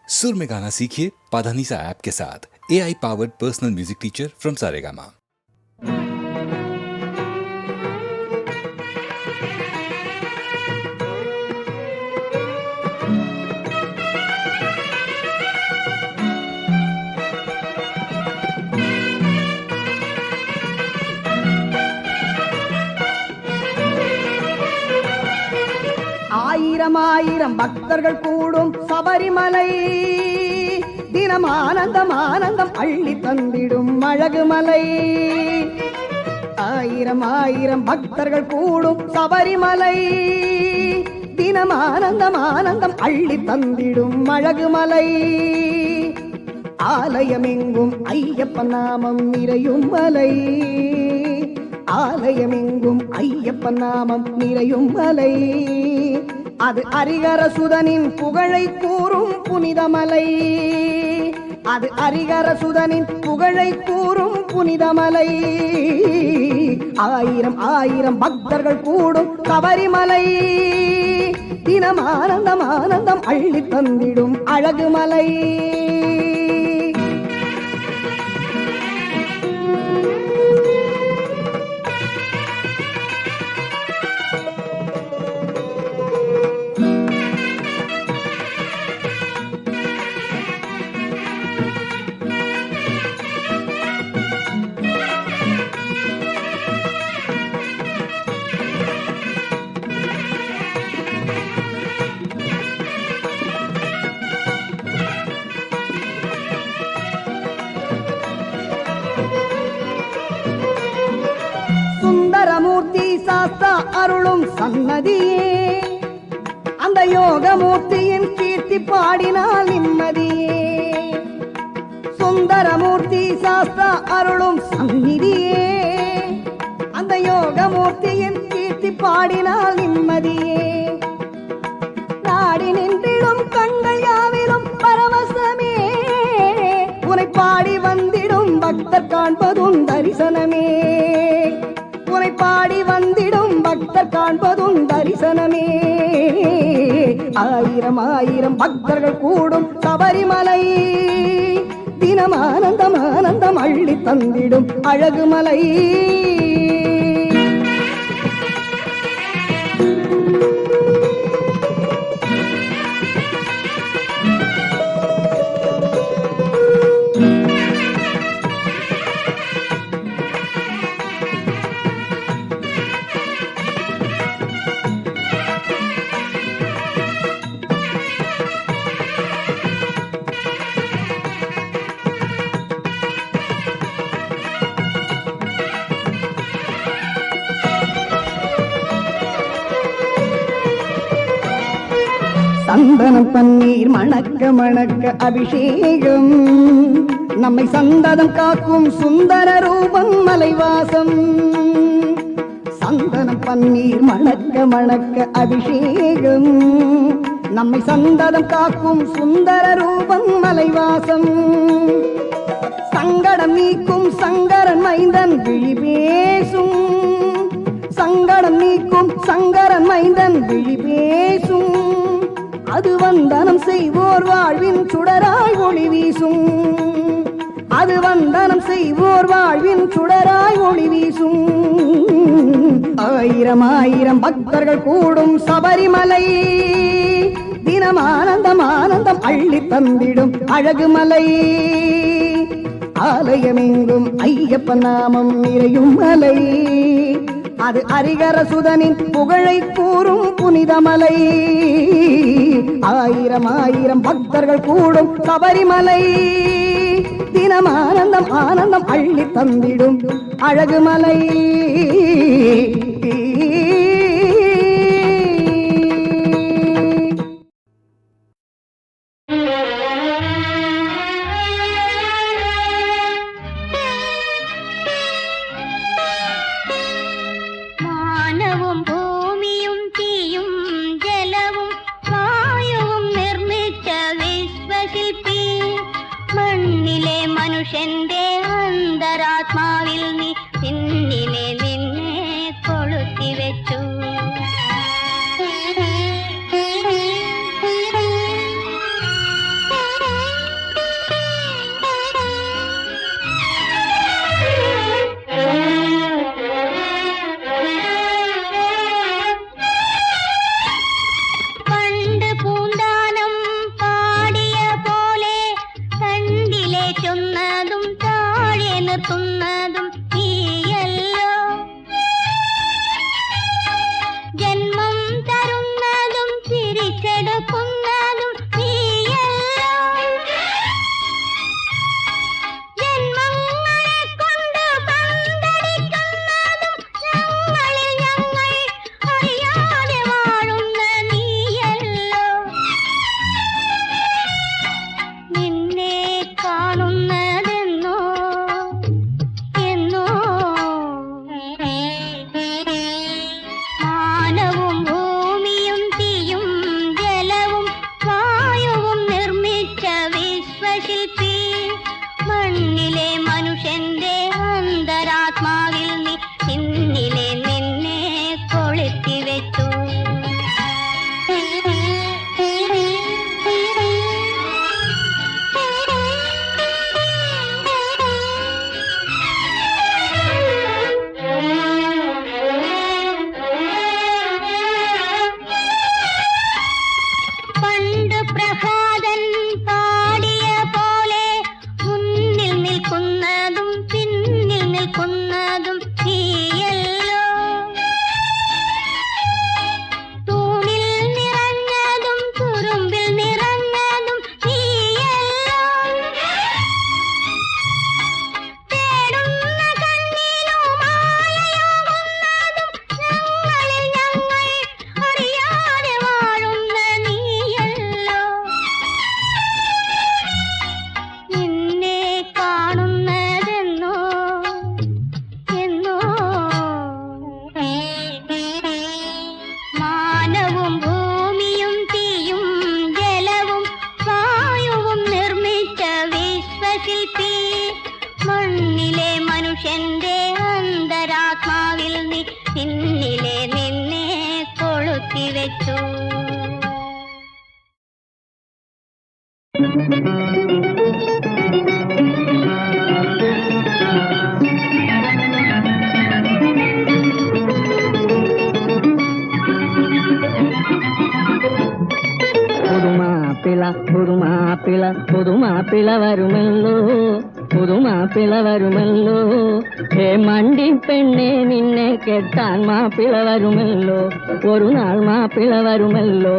सुर में गाना सीखिए पाधानीसा ऐप के साथ। AI powered personal music teacher from Saregama. ஆயிரம் ஆயிரம் பக்தர்கள் கூடும் சபரிமலை தினம் ஆனந்தம் ஆனந்தம் அள்ளி தந்திடும் அழகுமலை. ஆயிரம் ஆயிரம் பக்தர்கள் கூடும் சபரிமலை தினம் ஆனந்தம் ஆனந்தம் அள்ளி தந்திடும் அழகுமலை. ஆலயமெங்கும் ஐயப்பன் நாமம் நிறையும் மலை. ஆலயமெங்கும் ஐயப்பன் நாமம் நிறையும் மலை. அது ஹரிஹர சுதனின் புகழை கூறும் புனிதமலை. அது ஹரிஹர சுதனின் புகழை கூறும் புனிதமலை. ஆயிரம் ஆயிரம் பக்தர்கள் கூடும் சபரிமலை தினம் ஆனந்தம் ஆனந்தம் அள்ளி தந்திடும் அழகுமலை. சுந்தரமூர்த்தி சாஸ்தா அருளும் சன்னதியே அந்த யோகமூர்த்தியின் கீர்த்தி பாடினால் நிம்மதியே. சுந்தரமூர்த்தி சாஸ்தா அருளும் சந்நிதியே அந்த யோகமூர்த்தியின் கீர்த்தி பாடினால் நிம்மதியே. நாடி நின்றிடும் கண்கள் யாவிலும் பரவசமே உனை பாடி வந்திடும் பக்தர் காண்பதும் தரிசனமே. உனை பாடி வந்திடும் பக்தர் காண்பதும் தரிசனமே. ஆயிரம் ஆயிரம் பக்தர்கள் கூடும் சபரிமலை தினம் ஆனந்தம் ஆனந்தம் அள்ளி தந்திடும் அழகுமலை. சந்தனம் பன்னீர் மணக்க மணக்க அபிஷேகம் நம்மை சந்தனம் காக்கும் சுந்தர ரூபம் மலைவாசம். சந்தனம் பன்னீர் மணக்க மணக்க அபிஷேகம் நம்மை சந்தனம் காக்கும் சுந்தர ரூபம் மலைவாசம். சங்கடம் நீக்கும் சங்கரன் மைந்தன் விழி பேசும். சங்கடம் நீக்கும் சங்கரன் மைந்தன் விழி பேசும். அது வந்தனம் செய்வோர் வாழ்வின் சுடராய் ஒளி வீசும். அது வந்தனம் செய்வோர் வாழ்வின் சுடராய் ஒளி வீசும். ஆயிரம் ஆயிரம் பக்தர்கள் கூடும் சபரிமலை தினம் ஆனந்தம் ஆனந்தம் அள்ளி தந்திடும் அழகுமலை. ஆலயமெங்கும் ஐயப்பன் நாமம் நிறையும் மலை. அது ஹரிஹர சுதனின் புகழை கூறும் புனிதமலை. ஆயிரம் ஆயிரம் பக்தர்கள் கூடும் சபரிமலை தினம் ஆனந்தம் ஆனந்தம் அள்ளி தந்திடும் அழகுமலை. മനുഷ്യന്റെ അന്തരാത്മാവിൽ നീ നിന്നിലെ നിന്നെ കൊളുത്തി വെച്ചു. വിശ്വശില്പി മണ്ണിലെ മനുഷ്യന്റെ അന്തരാത്മാവിൽ നീ ഇന്നിലെ നിന്നെ കൊളുത്തി വെച്ചു. പണ്ട് പ്രഹ്ലാദൻ പാടിയ പോലെ മുന്നിൽ നിൽക്കുന്നതും പിന്നിൽ നിൽക്കുന്നതും നീയല്ലോ. തൂണിൽ നിറഞ്ഞതും തുരുമ്പിൽ നിറഞ്ഞതും നീയല്ലോ. തേടുന്ന കണ്ണിലും മാലയാകുന്നതും ഞങ്ങളിൽ ഞങ്ങൾ അറിയാതെ വാഴുന്ന നീയല്ലോ. നിന്നെ കാണുന്നതെന്നോ എന്നോ മാനവും ഭൂമിയും തീയും ജലവും വായുവും നിർമ്മിച്ച വിശ്വശില്പി മണ്ണിലെ മനുഷ്യന്റെ അന്തരാത്മാവിൽ നീ ഇന്നിലെ നിന്നെ കൊളുത്തി വെച്ചു. പുതുമാപ്പിള വരുമല്ലോ, പുതുമാപ്പിള വരുമല്ലോ. ഹേ മണ്ടി പെണ്ണെ നിന്നെ കെട്ടാൻ മാപ്പിള വരുമല്ലോ, ഒരു നാൾ മാപ്പിള വരുമല്ലോ.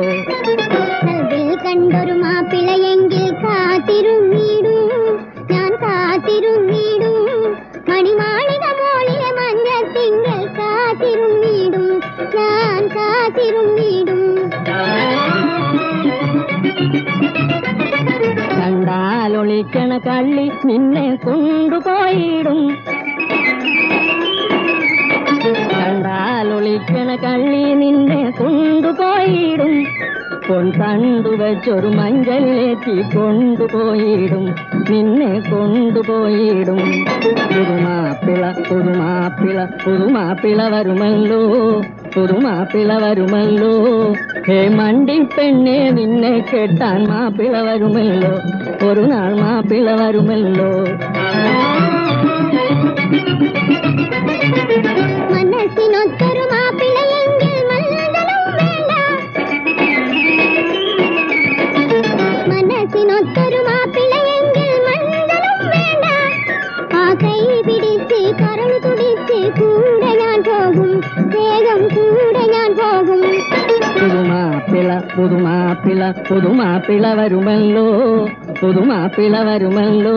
കണ്ടൊരു മാപ്പിളയെങ്കിൽ കാത്തിരുന്നിടും, ഞാൻ കാത്തിരുന്നിടും. മണിമാളിക മോളിലെ മഞ്ഞത്തിങ്കൾ കാത്തിരുന്നിടും, ഞാൻ കാത്തിരുന്നിടും. കണ്ടാലൊളിക്കണ കള്ളി നിന്നെ കൊണ്ടുപോയിടും, കണ്ടാലൊളിക്കണ കള്ളി നിന്നെ കൊണ്ടുപോയിടും. പൊൻതണ്ടു വെച്ചൊരു മഞ്ചലിലേറ്റി കൊണ്ടുപോയിടും, നിന്നെ കൊണ്ടുപോയിടും. പുതുമാപ്പിള പുതുമാപ്പിള പുതുമാപ്പിള വരുമല്ലോ, പുതുമാപ്പിള വരുമല്ലോ. ഹേ മണ്ടി പെണ്ണെ നിന്നെ കെട്ടാൻ മാപ്പിള വരുമല്ലോ, ഒരു നാൾ മാപ്പിള വരുമല്ലോ. മനസ്സിനൊത്തൊരു മാപ്പിളയെങ്കിൽ മംഗളം വേണ്ട, മനസ്സിനൊത്തൊരു മാപ്പിളയെങ്കിൽ മംഗളം വേണ്ട. ആ കൈ പിടിച്ച് കരൾ തുടിച്ച് കൂടെ ഞാൻ പോകും, വേഗം കൂടെ ഞാൻ പോകും. പുതുമാപ്പിള പുതുമാപ്പിള പുതുമാപ്പിള വരുമല്ലോ, പുതുമാപ്പിള വരുമല്ലോ.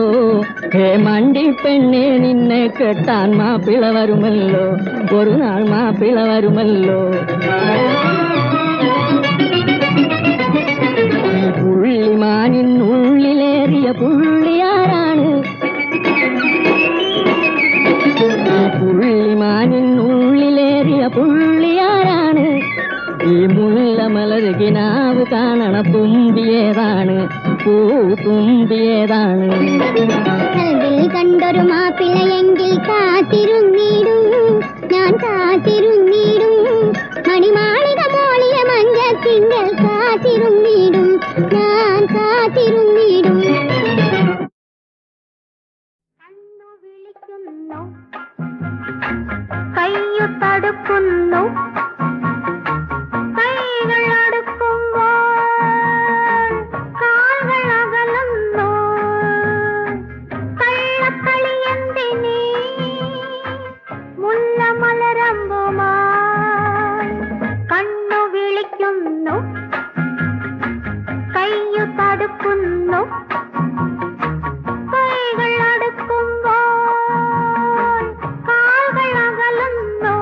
ഹേ മണ്ടി പെണ്ണെ നിന്നെ കെട്ടാൻ മാപ്പിള വരുമല്ലോ, ഒരു നാൾ മാപ്പിള വരുമല്ലോ. പുള്ളിമാനിനുള്ളിലേറിയ പുള്ളിയാരാണ്, പുള്ളിമാനിനുള്ളിലേറിയ പുള്ളിയാരാണ്. ഈ മുല്ല മലരുകിനാവ് കാണണ തുമ്പിയേതാണ്, പൂ തുമ്പിയേതാണ്. കണ്ടൊരു മാപ്പിളയെങ്കിൽ കാത്തിരുന്നിടും, ഞാൻ കാത്തിരുന്നിടും. മണിമാളിക മോളിയ മഞ്ഞത്തിങ്കൾ കാത്തിരുന്നിടും, ഞാൻ കാത്തിരുന്നിടും. കണ്ണു വിളിക്കുന്നു, കയ്യു തടുക്കുന്നു, കൈകൾ അടുക്കുമ്പോൾ കാൽകൾ അകലുന്നു. കള്ളക്കളി എന്തിനീ മുല്ല മലരമ്പുമായി. കണ്ണു വിളിക്കുന്നു, കയ്യു തടുക്കുന്നു, കൈകൾ അടുക്കുമ്പോൾ കാൽകൾ അകലുന്നു.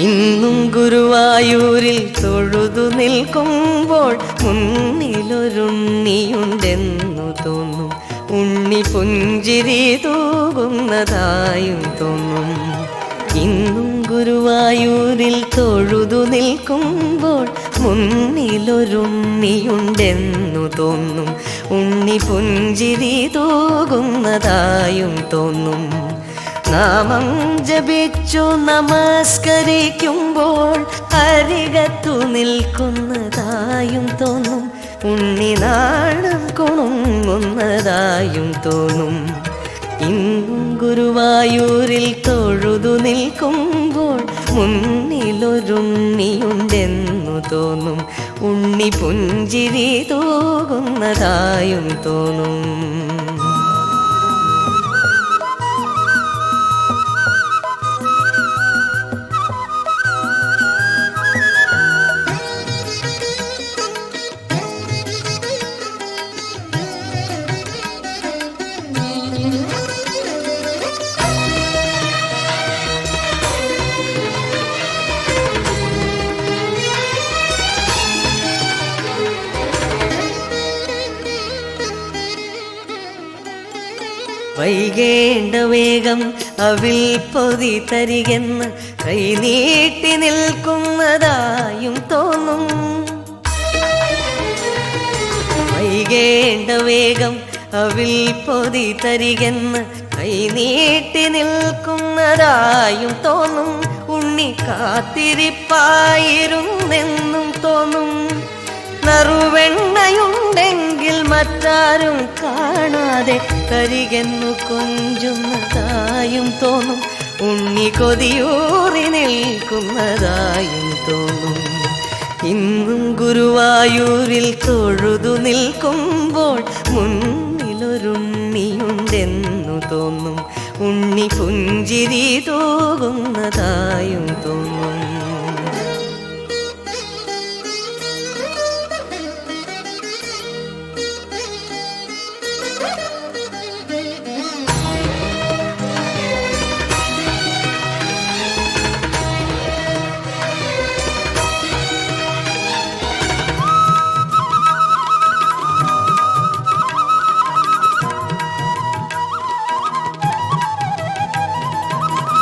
ഇന്നും ഗുരുവായൂരിൽ തൊഴുതു നിൽക്കുമ്പോൾ മുന്നിലൊരുണ്ണിയുണ്ടെന്നു തോന്നും. ഉണ്ണി പുഞ്ചിരി തൂകുന്നതായും തോന്നും. ഇന്നും ഗുരുവായൂരിൽ തൊഴുതു നിൽക്കുമ്പോൾ മുന്നിലൊരുണ്ണിയുണ്ടെന്നു തോന്നും. ഉണ്ണി പുഞ്ചിരി തൂകുന്നതായും തോന്നും. നാമം ജപിച്ചു നമസ്കരിക്കുമ്പോൾ അരികത്തു നിൽക്കുന്നതായും തോന്നും. ഉണ്ണി നാണം കുണുങ്ങുന്നതായും തോന്നും. ഇന്നും ഗുരുവായൂരിൽ തൊഴുതു നിൽക്കുമ്പോൾ മുന്നിലൊരുണ്ണിയുണ്ടെന്നു തോന്നും. ഉണ്ണി പുഞ്ചിരി തൂകുന്നതായും തോന്നും. വൈകേണ്ട വേഗം അവിൽ പൊതി തരികെന്ന് കൈനീട്ടി നിൽക്കുന്നതായും തോന്നും. വൈകേണ്ട വേഗം അവിൽ പൊതി തരികെന്ന് കൈനീട്ടി നിൽക്കുന്നതായും തോന്നും. ഉണ്ണി കാത്തിരിപ്പായിരുന്നെന്നും തോന്നും. നറുവെണ്ണയുണ്ടെങ്കിൽ മറ്റാരും കാണാതെ തരികെന്നു കൊഞ്ചുന്നതായും തോന്നും. ഉണ്ണി കൊതിയൂറി നിൽക്കുന്നതായും തോന്നും. ഇന്നും ഗുരുവായൂരിൽ തൊഴുതു നിൽക്കുമ്പോൾ മുന്നിലൊരുണ്ണിയുണ്ടെന്നു തോന്നും. ഉണ്ണി പുഞ്ചിരി തൂകുന്നതായും തോന്നും.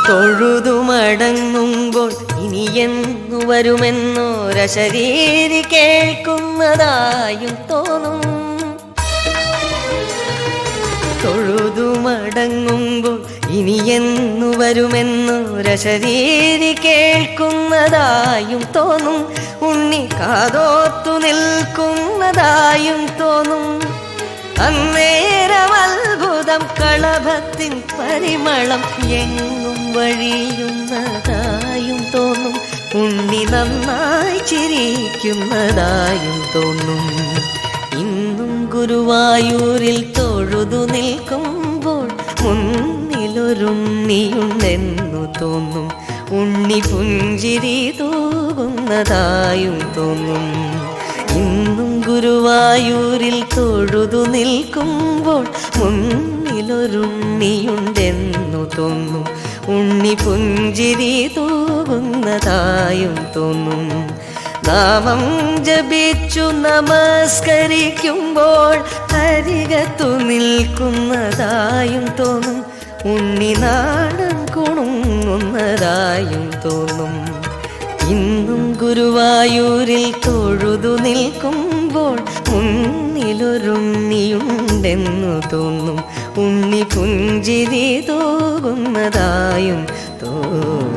തൊഴുതുമടങ്ങുമ്പോൾ ഇനി എന്നു വരുമെന്നോരശരീരി കേൾക്കുന്നതായും തോന്നും. തൊഴുതുമടങ്ങുമ്പോൾ ഇനി എന്നു വരുമെന്നോരശരീരി കേൾക്കുന്നതായും തോന്നും. ഉണ്ണി കാതോർത്തു നിൽക്കുന്നതായും തോന്നും. അന്നേരം അത്ഭുതം കളഭത്തിൻ പരിമളം എങ്ങും വഴിയുന്നതായും തോന്നും. ഉണ്ണി നന്നായി ചിരിക്കുന്നതായും തോന്നും. ഇന്നും ഗുരുവായൂരിൽ തൊഴുതു നിൽക്കുമ്പോൾ മുന്നിലൊരുണ്ണിയുണ്ടെന്നു തോന്നും. ഉണ്ണി പുഞ്ചിരി തൂകുന്നതായും തോന്നും. ഇന്നും ഗുരുവായൂരിൽ തൊഴുതു നിൽക്കുമ്പോൾ മുന്നിലൊരുണ്ണിയുണ്ടെന്നു തോന്നും. ഉണ്ണി പുഞ്ചിരി തൂകുന്നതായും തോന്നും. നാമം ജപിച്ചു നമസ്കരിക്കുമ്പോൾ അരികത്തു നിൽക്കുന്നതായും തോന്നും. ഉണ്ണി നാടൻ കുണുങ്ങുന്നതായും തോന്നും. ഇന്നും ഗുരുവായൂരിൽ തൊഴുതു നിൽക്കുമ്പോൾ മുന്നിലൊരുണ്ണിയുണ്ടെന്നു തോന്നും. ഉണ്ണി പുഞ്ചിരി തൂകുന്നതായും തോന്നും.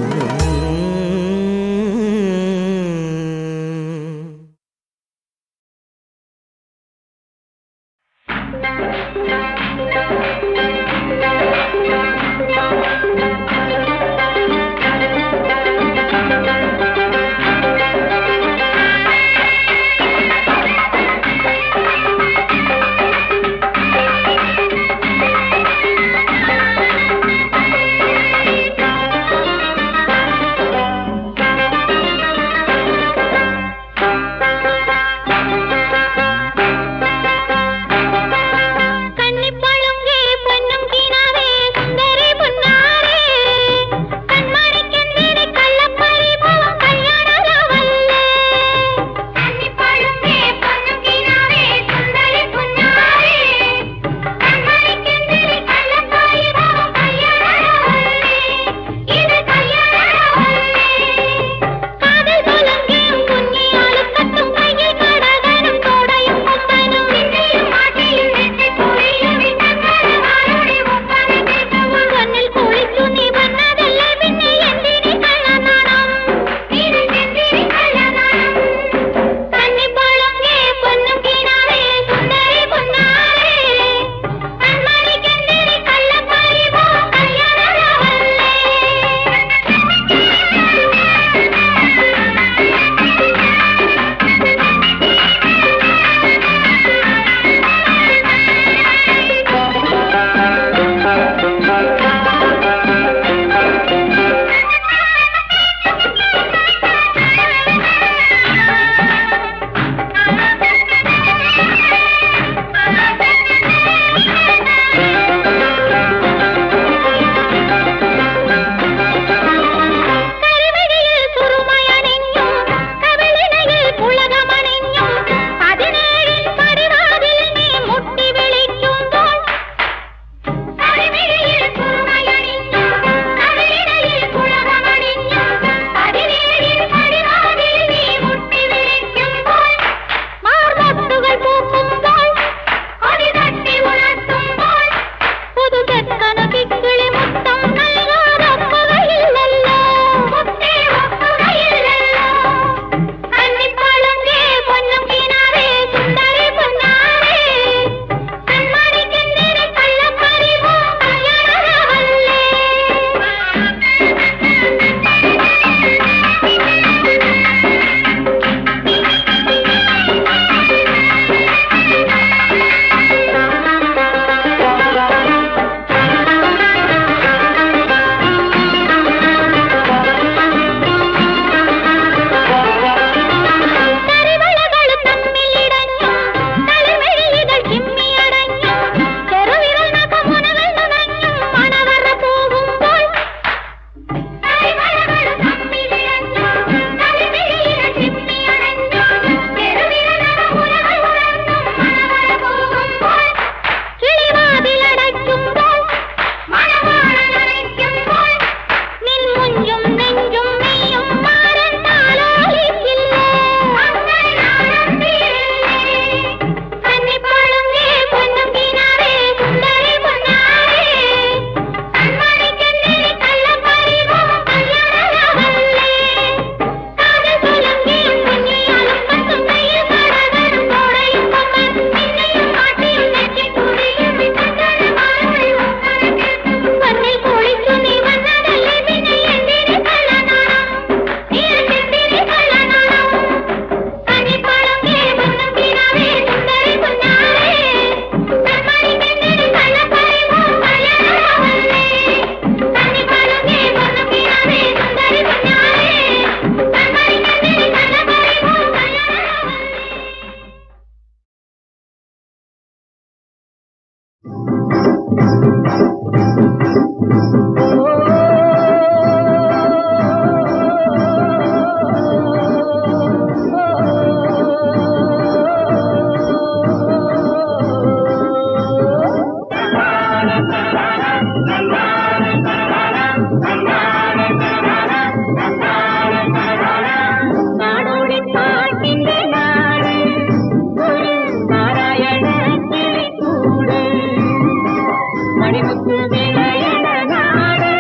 മണിമുത്ത് വിളയണ നാട്,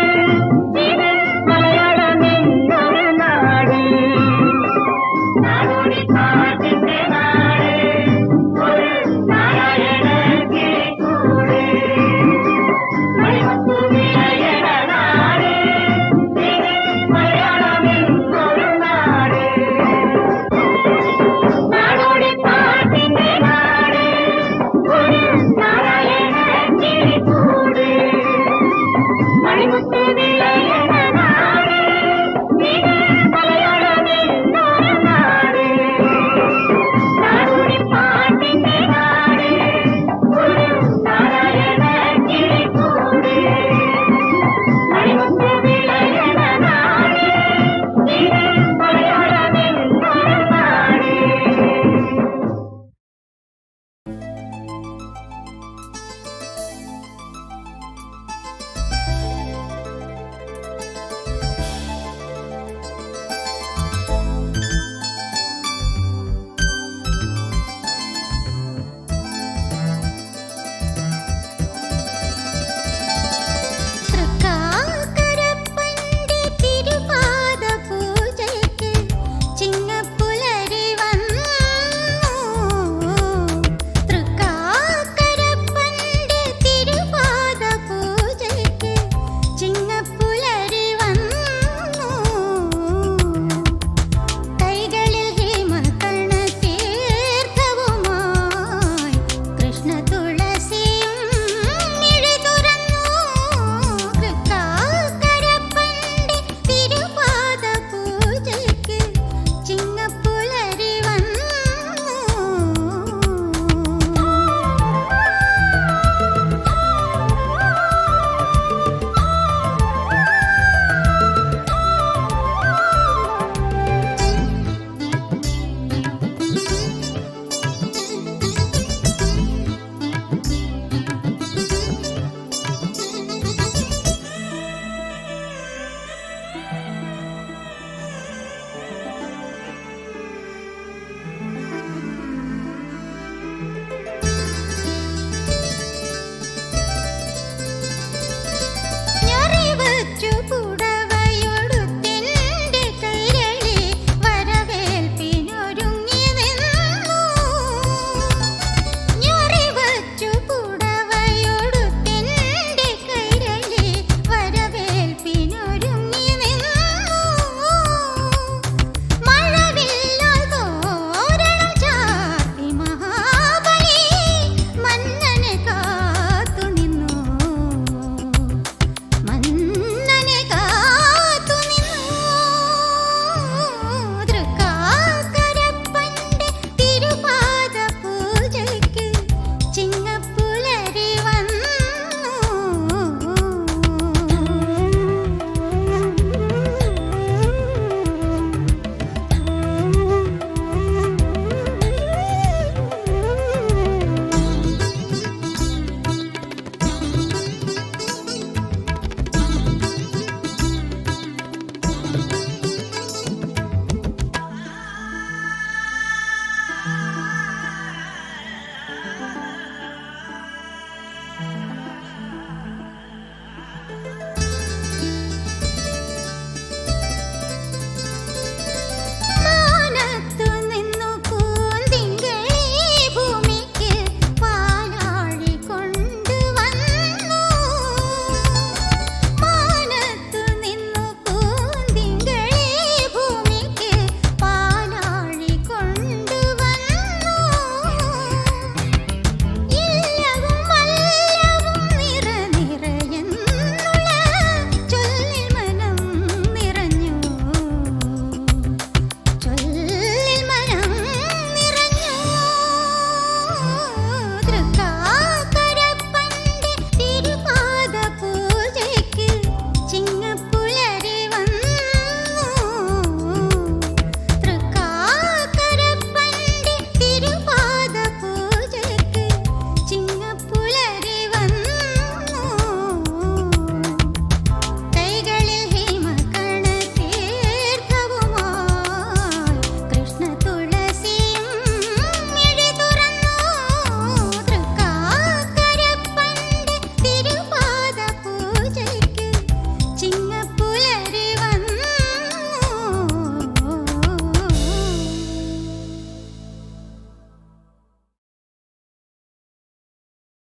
ഇത് മലയാളമെന്നൊരു നാട്. നാടോടി പാട്ടിന്റെ നാട്, ഒരു നാരായണ കിളിക്കൂട്. മണിമുത്ത് വിളയണ നാട്, ഇത് മലയാളമെന്നൊരു നാട്. നാടോടി പാട്ടിന്റെ നാട്, ഒരു നാരായണ കിളിക്കൂട്. മണിമുത്ത് വിളയണ നാട്, ഇത് മലയാളമെന്നൊരു നാട്. നാടോടി പാട്ടിന്റെ നാട്, ഒരു നാരായണ കിളിക്കൂട്. മണിമുത്ത് വിളയണ നാട്, ഇത് മലയാളമെന്നൊരു നാട്. തൃക്കാക്കരപ്പന്റെ തിരുപാദ പൂജയ്ക്ക് ചിങ്ങപ്പുലരി വന്നു. തൃക്കാക്കരപ്പന്റെ തിരുപാദ പൂജയ്ക്ക് ചിങ്ങപ്പുലരി വന്നു. കൈകളിൽ ഹിമകണ തീർത്ഥവുമായി കൃഷ്ണ തുളസിയും മിഴി തുറന്നു. തൃക്കാക്കരപ്പന്റെ തിരുപാദ പൂജയ്ക്ക് ചിങ്ങപ്പുലരി വന്നു. ഞെറിവച്ചു കുട